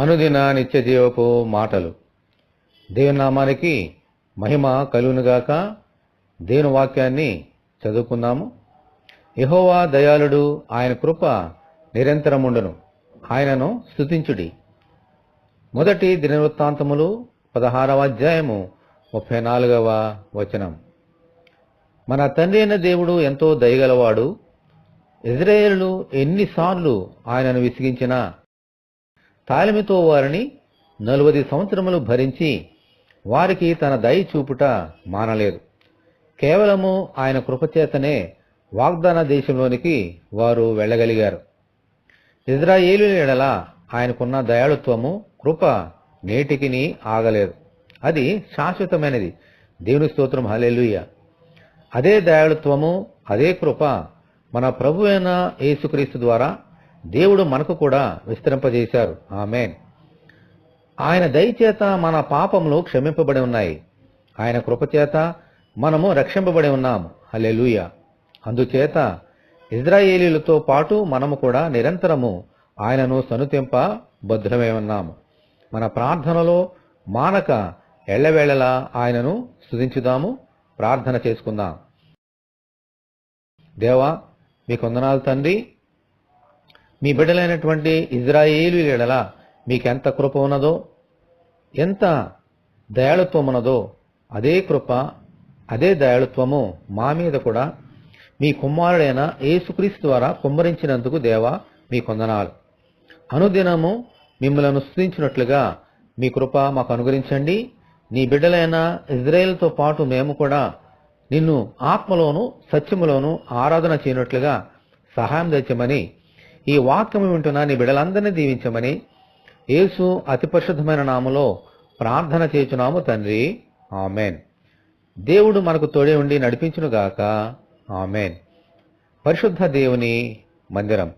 అనుదిన నిత్య జీవపు మాటలు. దేవుని నామానికి మహిమ కలుగునుగాక. దేవుని వాక్యాన్ని చదువుకుందాము. యెహోవా దయాళుడు, ఆయన కృప నిరంతరముండును, ఆయనను స్తుతించుడి. మొదటి దినవృత్తాంతములు 16వ అధ్యాయము 34వ వచనం. మన తండ్రి అయిన దేవుడు ఎంతో దయగలవాడు. ఇజ్రాయేలు ఎన్నిసార్లు ఆయనను విసిగించినా తాళిమితో వారిని 40 సంవత్సరములు భరించి వారికి తన దయ చూపుట మానలేదు. కేవలము ఆయన కృపచేతనే వాగ్దాన దేశంలోనికి వారు వెళ్ళగలిగారు. ఇజ్రాయేలు ఎడల ఆయనకున్న దయాళుత్వము, కృప నేటికిని ఆగలేదు. అది శాశ్వతమైనది. దేవుని స్తోత్రం, హల్లెలూయా. అదే దయాళుత్వము, అదే కృప మన ప్రభు అయిన యేసుక్రీస్తు ద్వారా దేవుడు మనకు కూడా విస్తరింపజేశారు. ఆమేన్. ఆయన దయచేత మన పాపములు క్షమింపబడి ఉన్నాయి. ఆయన కృపచేత మనము రక్షింపబడి ఉన్నాము. హల్లెలూయా. అందుచేత ఇజ్రాయేలీలతో పాటు మనము కూడా నిరంతరము ఆయనను సనుతింప బద్ధులమై ఉన్నాము. మన ప్రార్థనలో మానక ఎల్లవేళలా ఆయనను స్తుతించుదాము. ప్రార్థన చేసుకుందాం. దేవా, మీకు వందనాలు తండ్రి. మీ బిడ్డలైనటువంటి ఇజ్రాయేలు ఎడల మీకెంత కృప ఉన్నదో, ఎంత దయాళుత్వం ఉన్నదో, అదే కృప, అదే దయాళుత్వము మా మీద కూడా మీ కుమారుడైన యేసుక్రీస్తు ద్వారా కుమ్మరించినందుకు దేవా మీకు వందనాలు. అనుదినము మిమ్మలను స్తుతించినట్లుగా మీ కృప మాకు అనుగ్రహించండి. నీ బిడ్డలైన ఇజ్రాయేలుతో పాటు మేము కూడా నిన్ను ఆత్మలోను సత్యములోను ఆరాధన చేయనట్లుగా సహాయం తెచ్చమని, ఈ వాక్యము వింటున్న నీ బిడ్డలందరినీ దీవించమని యేసు అతి పరిశుద్ధమైన నామములో ప్రార్థన చేయుచున్నాము తండ్రి. ఆమెన్. దేవుడు మనకు తోడే ఉండి నడిపించునుగాక. ఆమెన్. పరిశుద్ధ దేవుని మందిరం.